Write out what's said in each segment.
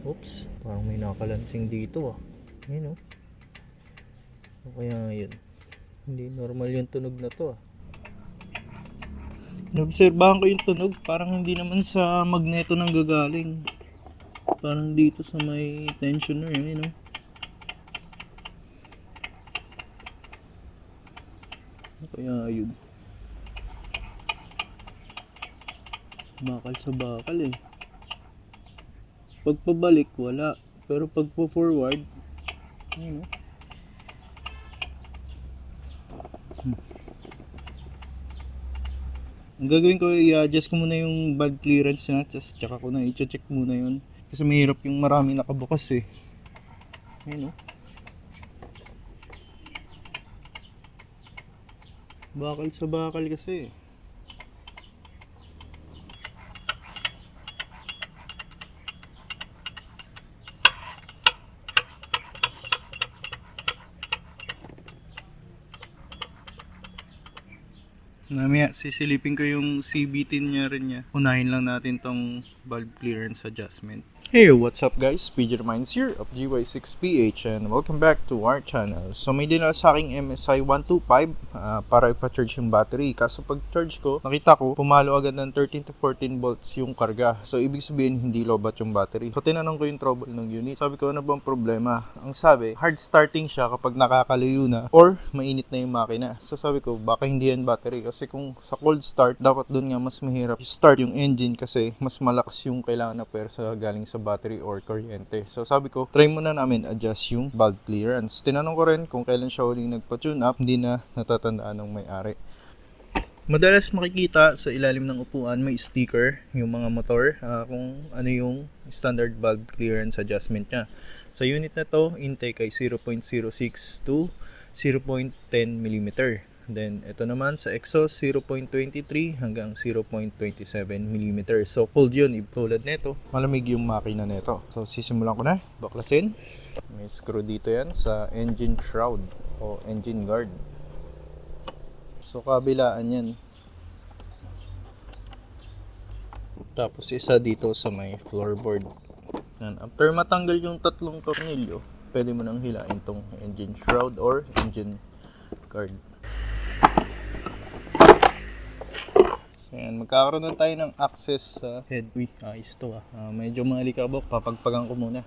Oops, parang may nakalansing dito ah. Ayun oh. O kaya yun. Hindi normal yung tunog na to ah. Naobserbahan ko yung tunog, parang hindi naman sa magneto nang gagaling. Parang dito sa may tensioner, yun oh. O kaya yun. Bakal sa bakal eh. Pagpabalik wala, pero pagpo-forward, ayun oh. Ang gagawin ko, i-adjust ko muna yung valve clearance na, tsaka ko na i-check muna yun. Kasi mahirap yung marami nakabukas eh. Ayun oh. Bakal sa bakal kasi eh. Mamaya sisilipin ko yung CVT niya rin niya. Unahin lang natin tong valve clearance adjustment. Hey, what's up guys? PJ Reminds here of GY6PH and welcome back to our channel. So may dinala sa aking MSI 125 para ipa-charge yung battery. Kaso pag charge ko, nakita ko pumalo agad ng 13 to 14 volts yung karga. So ibig sabihin hindi lobat yung battery. So tinanong ko yung trouble ng unit. Sabi ko, ano bang problema? Ang sabi, hard starting siya kapag nakakalayo na or mainit na yung makina. So sabi ko, baka hindi yan battery. Kasi kung sa cold start, dapat dun nga mas mahirap start yung engine kasi mas malakas yung kailangan na pwersa galing sa battery or kuryente. So sabi ko, try muna namin adjust yung valve clearance. Tinanong ko rin kung kailan siya huling nagpa-tune up, hindi na natatandaan ng may-ari. Madalas makikita sa ilalim ng upuan may sticker yung mga motor kung ano yung standard valve clearance adjustment niya. Sa unit na to, intake ay 0.06 to 0.10 mm. Then ito naman sa exhaust 0.23 hanggang 0.27 mm. So cold yun, tulad nito, malamig yung makina nito. So sisimulan ko na, baklasin. May screw dito yan sa engine shroud o engine guard. So kabilaan yan. Tapos isa dito sa may floorboard. Yan. After matanggal yung tatlong tornilyo, pwede mo nang hilain tong engine shroud or engine guard. So yan, magkakaroon na tayo ng access sa head. Uy, ayos to medyo malikabok, papagpagan ko muna.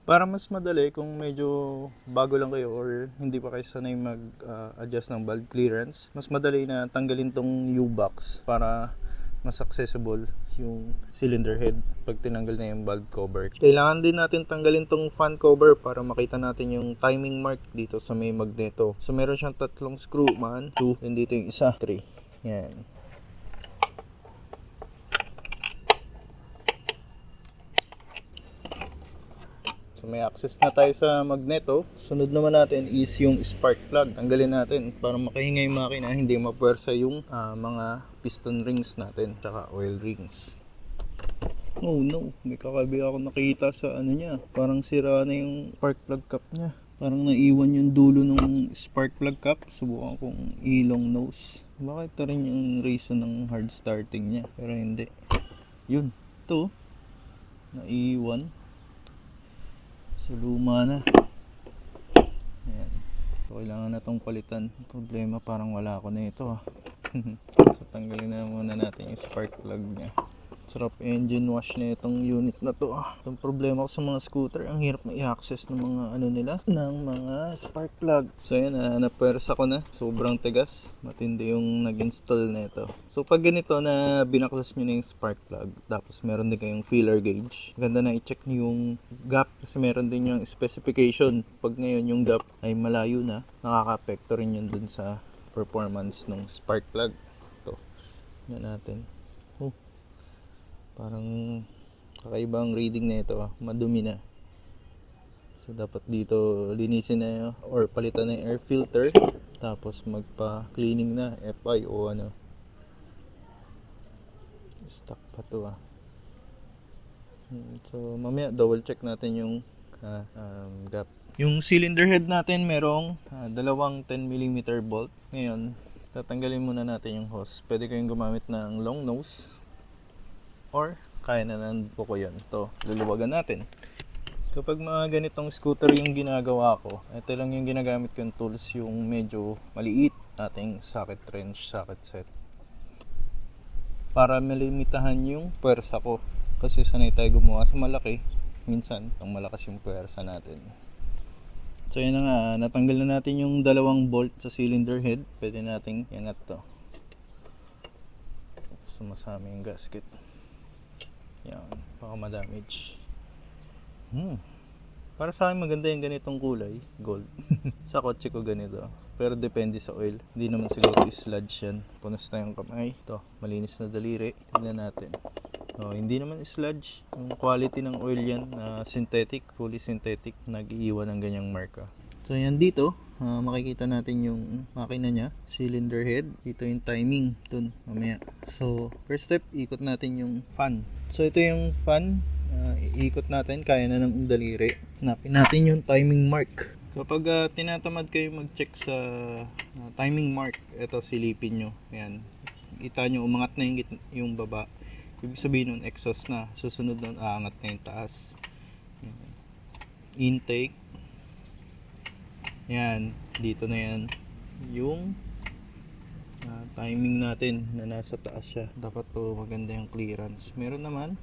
Para mas madali kung medyo bago lang kayo or hindi pa kayo sanay mag-adjust ng valve clearance, mas madali na tanggalin tong U-box para mas accessible yung cylinder head pag tinanggal na yung valve cover. Kailangan din natin tanggalin tong fan cover para makita natin yung timing mark dito sa may magneto. So meron siyang tatlong screw, 1, 2, and dito yung isa, 3. Yan. So may access na tayo sa magneto. Sunod naman natin is yung spark plug. Tanggalin natin para makahinga yung makina, hindi mapuwersa yung mga piston rings natin tsaka oil rings. Oh no, may kakabi ako nakita sa ano niya. Parang sira na yung spark plug cap niya. Parang naiwan yung dulo ng spark plug cap. Subukan kong ilong nose. Bakit ito rin yung reason ng hard starting niya? Pero hindi. Yun, ito naiwan. So luma na. Ayan. So kailangan na itong palitan. Problema parang wala ako na ito So tanggalin na muna natin yung spark plug niya. Sarap engine wash na itong unit na to Itong problema ko sa mga scooter, ang hirap na i-access ng mga ano nila, ng mga spark plug. So yan, napwersa ko na. Sobrang tigas. Matindi yung nag-install na ito. So pag ganito na binaklas nyo na yung spark plug, tapos meron din kayong feeler gauge, maganda na i-check nyo yung gap kasi meron din yung specification. Pag ngayon yung gap ay malayo na, nakaka-apekto rin yun dun sa performance ng spark plug. Ito, yan natin. Parang kakaibang reading na ito madumi na. So dapat dito linisin na or palitan na yung air filter, tapos magpa-cleaning na FI o ano. Stuck pa to So mamaya double check natin yung gap. Yung cylinder head natin merong dalawang 10mm bolt. Ngayon Tatanggalin muna natin yung hose. Pwede kayong gumamit ng long nose or kaya na ng buko yan. Ito, luluwagan natin. Kapag mga ganitong scooter yung ginagawa ko, ito lang yung ginagamit kong tools, yung medyo maliit, ating socket wrench, socket set. Para malimitahan yung puwersa ko. Kasi sanay tayo gumawa sa malaki, minsan ang malakas yung puwersa natin. So yun na nga, natanggal na natin yung dalawang bolt sa cylinder head. Pwede nating iangat to. Sumasama yung gasket. Yan, baka ma-damage. Para sa akin maganda yung ganitong kulay, gold. Sa kotse ko ganito. Pero depende sa oil. Hindi naman siguro sludge yan. Punas na yung kamay. Ito, malinis na daliri. Tignan natin. Hindi naman sludge. Yung quality ng oil yan na synthetic, fully synthetic, nag-iiwan ng ganyang marka. So yan dito, makikita natin yung makina niya, cylinder head. Dito yung timing, dun mamaya. So first step, ikot natin yung fan. So ito yung fan, iikot natin, kaya na ng daliri. Hanapin natin yung timing mark. Kapag tinatamad kayo mag-check sa timing mark, ito silipin nyo. Ayan. Kita nyo, umangat na yung baba. Ibig sabihin nun, exhaust na. Susunod nun, aangat na yung taas. Intake. Yan. Dito na yan. Yung timing natin na nasa taas siya. Dapat to maganda yung clearance. Meron naman.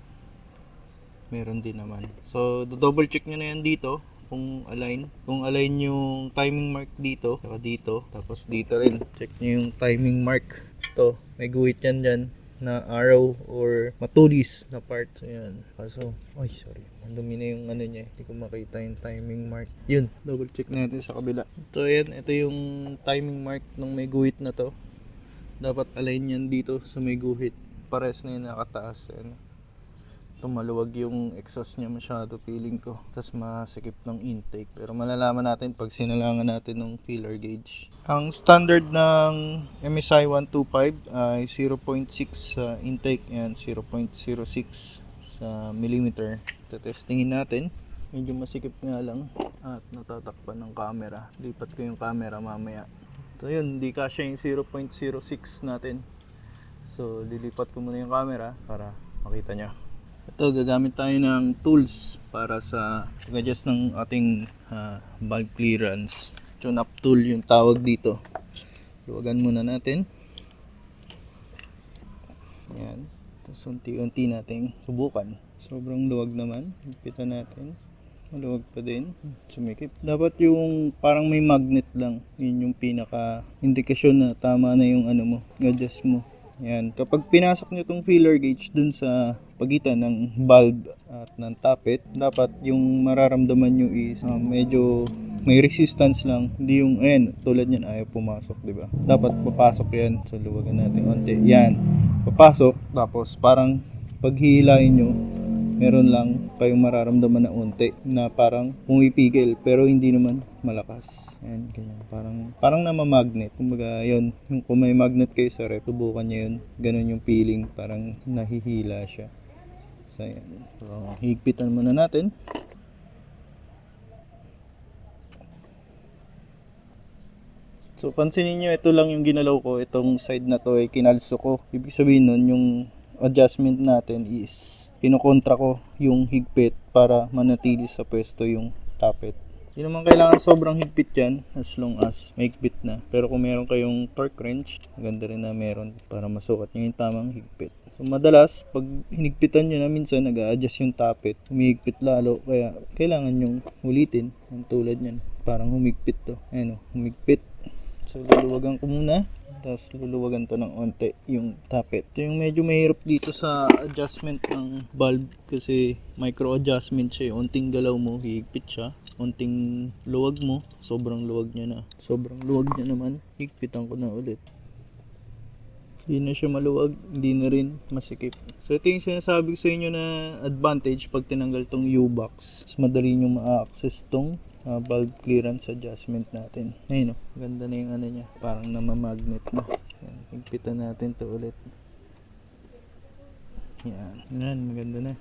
Meron din naman. So, double check nyo na yan dito. Kung align. Kung align yung timing mark dito. Saka dito. Tapos dito rin. Check nyo yung timing mark. Ito. May guhit yan dyan na arrow or matulis na part. So yan. Kaso, ay sorry, ang dumi na yung ano niya, hindi ko makita yung timing mark. Yun, double check natin sa kabila. So yan, ito yung timing mark ng may guhit na to. Dapat align yan dito sa may guhit. Pares na yung nakataas. Yan. Maluwag yung exhaust niya masyado, feeling ko. Tapos masikip ng intake. Pero malalaman natin pag sinalangan natin ng feeler gauge. Ang standard ng MSI 125 ay 0.6 intake. Yan, 0.06 sa millimeter. Testingin natin. Medyo masikip nga lang at natatakpan ng camera. Lipat ko yung camera mamaya. So yun, hindi kasya yung 0.06 natin. So lilipat ko muna yung camera para makita nyo. Ito, gagamit tayo ng tools para sa pag-adjust ng ating valve clearance. Tune-up tool yung tawag dito. Luwagan muna natin. Yan. Tapos unti-unti nating subukan. Sobrang luwag naman. Higpitan natin. Maluwag pa din. Sumikip. Dapat yung parang may magnet lang. Yun yung pinaka indikasyon na tama na yung ano mo, adjust mo. Yan. Kapag pinasok nyo tong feeler gauge dun sa pagitan ng valve at ng tappet, dapat yung mararamdaman nyo is medyo may resistance lang. Hindi yung, ayan, tulad yan, ayaw pumasok, diba? Dapat papasok yan. So, luwagan natin onti. Yan. Papasok. Tapos, parang paghihilahin nyo, meron lang kayong mararamdaman na unti na parang pumipigil pero hindi naman malakas. Ayan, ganyan. Parang namamagnet. Kumbaga, yun, yung kung may magnet kayo sa rep, subukan nyo yun. Ganun yung feeling, parang nahihila siya. So, ayan. So, higpitan muna natin. So, pansinin nyo, ito lang yung ginalaw ko. Itong side na to ay kinalso ko. Ibig sabihin nun, yung adjustment natin is kinukontra ko yung higpit para manatili sa pwesto yung tappet. Hindi naman kailangan sobrang higpit yan as long as may higpit na. Pero kung meron kayong torque wrench, maganda rin na meron para masukat nyo yung tamang higpit. So madalas, pag hinigpitan nyo na minsan, nag-a-adjust yung tappet, humihigpit lalo. Kaya kailangan yung ulitin. Ang tulad nyan, parang humigpit to. Ayan o, humigpit. So luluwagan ko muna. Tapos luluwagan to ng onte yung tappet. Ito yung medyo mahirap dito sa adjustment ng valve kasi micro adjustment siya. Unting galaw mo, higpit siya. Unting luwag mo, sobrang luwag niya na. Sobrang luwag niya naman, higpitan ko na ulit. Hindi na siya maluwag, hindi na rin masikip. So ito yung sinasabi ko sa inyo na advantage pag tinanggal tong U-box. Mas madali nyo ma-access tong valve clearance adjustment natin. Ayun o, ganda na yung ano niya, parang namamagnet na. Yan, higpitan natin to ulit. Yan, maganda na.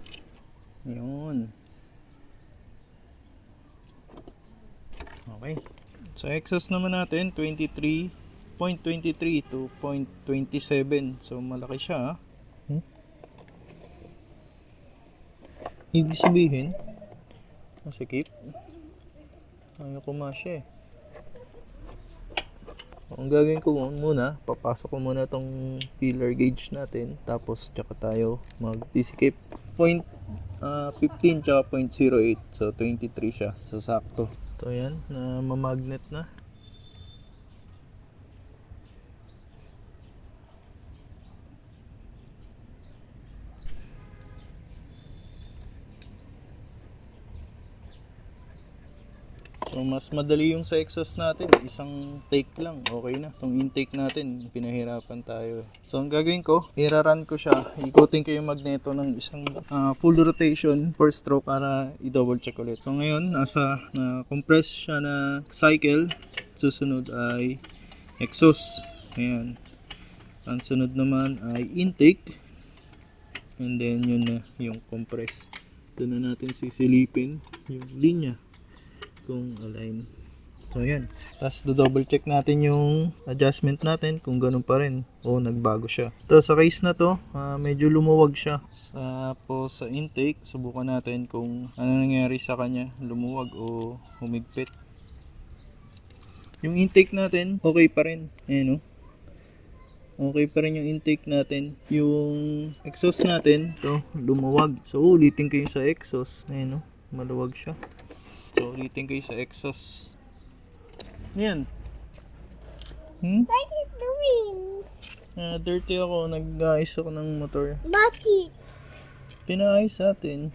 Yun. Okay. So exhaust naman natin, 23 0.23 to 0.27. So malaki siya, ha? Ibig sabihin, masikip. Ayaw kumasya eh. Ang gagawin ko muna, papasok ko muna tong filler gauge natin. Tapos tsaka tayo mag-disikip. 0.15 tsaka 0.08. So 23 siya. So sakto. So yan, na mamagnet na. So, mas madali yung sa exhaust natin. Isang take lang. Okay na. Itong intake natin, pinahirapan tayo. So, ang gagawin ko, ira-run ko siya. Ikutin ko yung magneto ng isang full rotation per stroke para i-double check ulit. So, ngayon, nasa compress siya na cycle. Susunod ay exhaust. Ayan. Ang sunod naman ay intake. And then, yun na yung compress. Doon na natin sisilipin yung linya kung align. So yan. Tapos double check natin yung adjustment natin kung ganun pa rin o nagbago siya. So sa case na to, medyo lumuwag siya. Tapos sa intake, subukan natin kung ano nangyari sa kanya, lumuwag o humigpit. Yung intake natin, okay pa rin. Ayan o. Okay pa rin yung intake natin. Yung exhaust natin, to lumuwag. So ulitin ko yung sa exhaust. Ayan o, maluwag siya. So, ulitin kayo sa exhaust. Yan. What are you doing? Dirty ako. Nag-ayos ako ng motor. Bakit? Pinaayos natin.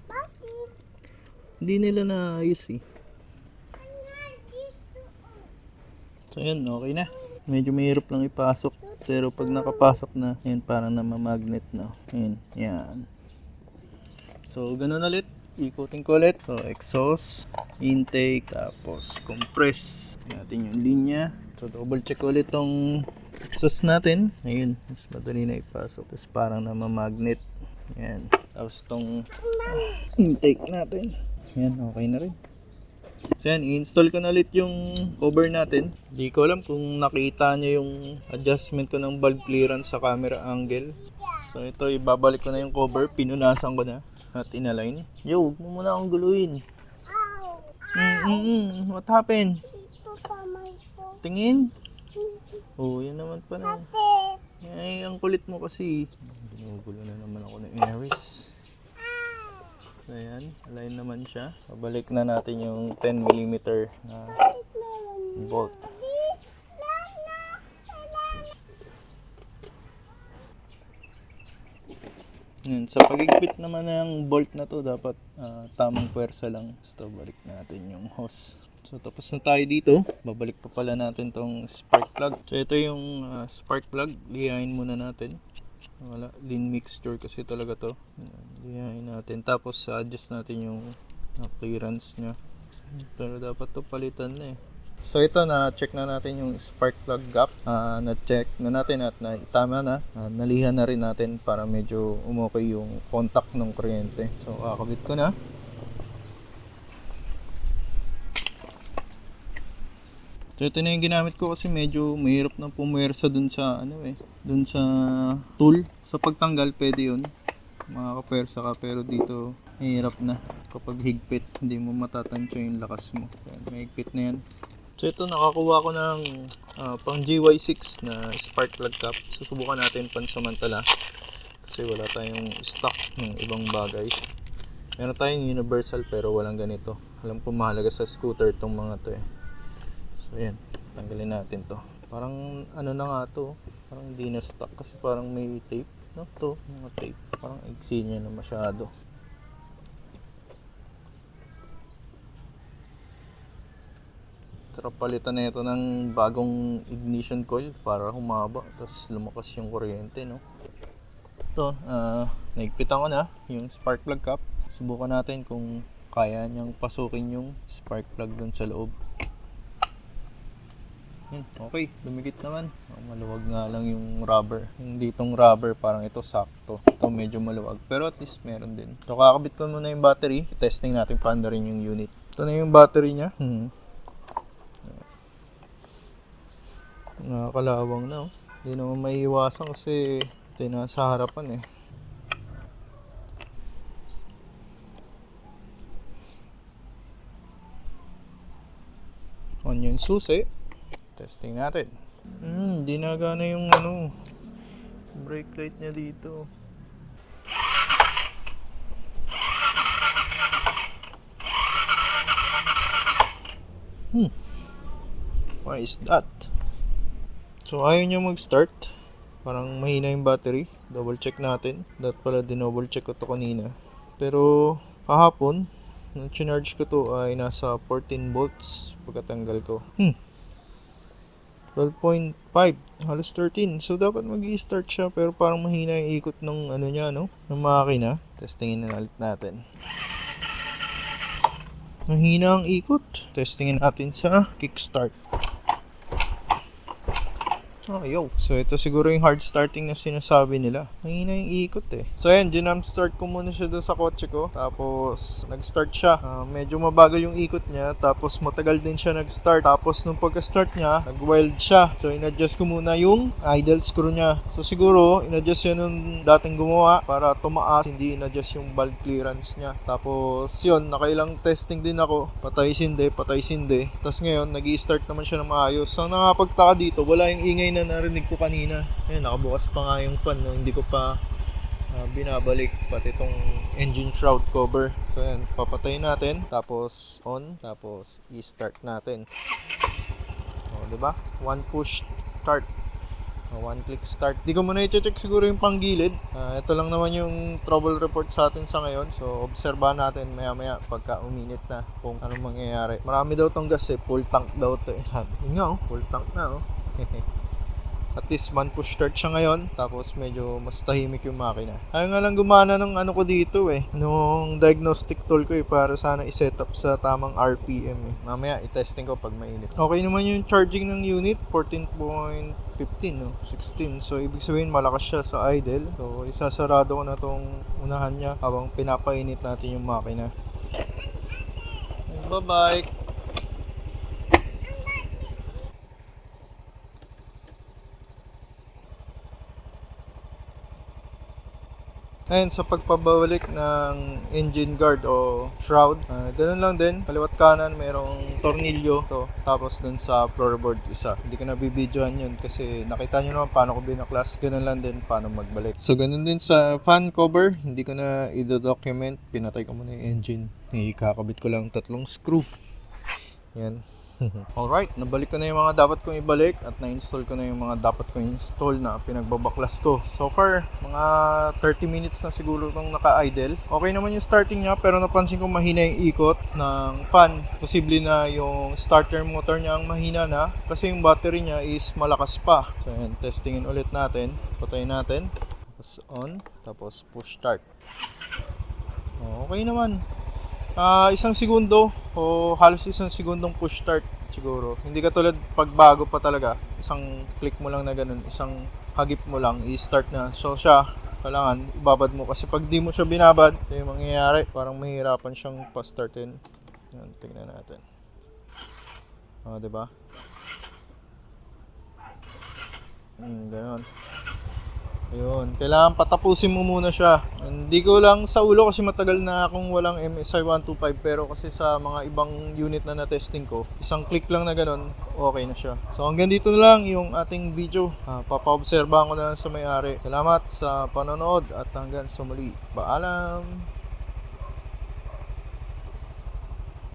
Bakit? Hindi nila naayos eh. So, yan. Okay na. Medyo mahirap lang ipasok. Pero pag nakapasok na, yan parang namamagnet na. Yan. Yan. So, ganun ulit. Ikutin ko ulit. So, exhaust, intake, tapos compress natin yung linya. So, double check ulit tong exhaust natin. Ayun, mas madali na ipasok. Tapos parang namamagnet. Yan. Tapos tong intake natin. Yan, okay na rin. So, yan, i-install ko na ulit yung cover natin. Hindi ko alam kung nakita nyo yung adjustment ko ng valve clearance sa camera angle. So, ito, ibabalik ko na yung cover. Pinunasan ko na. At inalign. Yo, huwag mo muna akong guluhin. Ow! What happened? Ito pa may po. Tingin? Oh, yan naman pala. Ate! Ay, ang kulit mo kasi. Ginugulo na naman ako ng Aries. So, ayan. Align naman siya. Pabalik na natin yung 10mm na bolt. Yan. Sa pagigpit naman ng bolt na to, dapat tamang puwersa lang. So, balik natin yung hose. So, tapos na tayo dito. Babalik pa pala natin tong spark plug. So, ito yung spark plug. Lihain muna natin. Wala, lean mixture kasi talaga to. Lihain natin. Tapos, adjust natin yung clearance nya. Pero dapat to palitan na eh. So ito, na-check na natin yung spark plug gap. Na-check na natin at tama na. Nalihan na rin natin para medyo umokay yung contact ng kuryente. So kakabit ko na. So ito na yung ginamit ko kasi medyo mahirap na pumuwersa dun sa dun sa tool. Sa pagtanggal pwede yun. Makakapuwersa ka pero dito mahirap na. Kapag higpit, hindi mo matatansya yung lakas mo. May higpit na yan. So ito, nakakuha ko ng pang GY6 na spark plug cap. Susubukan natin pansamantala kasi wala tayong stock ng ibang bagay. Meron tayong universal pero walang ganito. Alam ko mahalaga sa scooter tong mga to eh. So yan, tanggalin natin to. Parang ano na nga to, parang hindi na stock kasi parang may tape. No, to, mga tape. Parang iksi niya na masyado. Sarap palitan na ito ng bagong ignition coil para humaba tapos lumakas yung kuryente, no? Ito, naigpitan ko na yung spark plug cap. Subukan natin kung kaya niyang pasukin yung spark plug dun sa loob. Okay, lumikit naman. Maluwag nga lang yung rubber. Yung ditong rubber, parang ito sakto. Ito medyo maluwag, pero at least meron din. So kakabit ko muna yung battery. Testing natin paano rin yung unit. Ito na yung battery niya. Nakakalawang na, oh. Hindi naman maiiwasan kasi ito yung nasa harapan eh. On yung susi. Testing natin. Di nagana yung brake light niya dito. Why is that? So ayaw niya mag-start. Parang mahina yung battery. Double check natin. Dapat pala dinouble check ko to kanina. Pero kahapon, nung chinarge ko to ay nasa 14 volts pagkatanggal ko. 12.5, halos 13. So dapat mag-i-start siya pero parang mahina yung ikot ng ng makina. Testingin na ulit natin. Mahina ang ikot. Testingin natin sa kickstart. So ito siguro yung hard starting na sinasabi nila. Mahina yung ikot eh. So ayan, dinam start ko muna siya doon sa kotse ko. Tapos nag-start siya. Medyo mabagal yung ikot niya. Tapos matagal din siya nag-start. Tapos nung pagka-start niya, nag-wild siya. So in-adjust ko muna yung idle screw niya. So siguro, in-adjust yun nung dating gumawa para tumaas. Hindi in-adjust yung valve clearance niya. Tapos yun, nakailang testing din ako. Patay sindi. Tapos ngayon, nag-i-start naman siya ng maayos. So nakapagtaka dito, wala yung ingay na narinig ko kanina. Ayun, nakabukas pa nga yung fan, no? Hindi ko pa binabalik pati itong engine shroud cover. So ayan, papatayin natin, tapos on, tapos i-start natin. Diba? One push start, one click start. Di ko muna i-check siguro yung panggilid. Ito lang naman yung trouble report sa atin sa ngayon. So obserbahan natin maya maya pagka uminit na kung anong mangyayari. Marami daw tong gas eh, full tank daw to eh. Yun nga, full tank na At least man push start siya ngayon. Tapos medyo mas tahimik yung makina. Ayaw nga lang gumana ng ko dito eh. Nung diagnostic tool ko eh. Para sana i-set up sa tamang RPM eh. Mamaya i-testing ko pag mainit. Okay naman yung charging ng unit. 14.15 no? 16. So ibig sabihin malakas siya sa idle. So isasarado ko na tong unahan niya habang pinapainit natin yung makina. Bye bye. Ayun, sa pagpabalik ng engine guard o shroud, ganun lang din. Kaliwat kanan, mayroong tornilyo to. Tapos dun sa floorboard isa. Hindi ko na bibidyohan yun kasi nakita nyo naman paano ko binaklas. Ganun lang din paano magbalik. So ganun din sa fan cover. Hindi ko na i-document. Pinatay ko muna yung engine. Ikakabit ko lang 3 screw. Yan. Alright, nabalik ko na yung mga dapat kong ibalik at na-install ko na yung mga dapat kong install na pinagbabaklas ko. So far, mga 30 minutes na siguro itong naka-idle. Okay naman yung starting niya pero napansin ko mahina yung ikot ng fan. Posible na yung starter motor niya ang mahina na kasi yung battery niya is malakas pa. So yan, testingin ulit natin. Patayin natin. Tapos on, tapos push start. Okay naman. 1 segundo o halos 1 segundong push start siguro. Hindi katulad pagbago pa talaga. Isang click mo lang na ganun, isang hagip mo lang, i-start na. So siya, kailangan ibabad mo kasi pag di mo siya binabad, ito yung mangyayari. Parang mahirapan siyang pa-startin. Yan, tingnan natin. Diba? Ganun. Ayun, kailangan patapusin mo muna siya. Hindi ko lang sa ulo kasi matagal na akong walang MSI 125 pero kasi sa mga ibang unit na na-testing ko, isang click lang na ganun, okay na siya. So hanggang dito na lang yung ating video. Papaobserbahan ko na lang sa may-ari. Salamat sa panonood at hanggang sa muli. Paalam!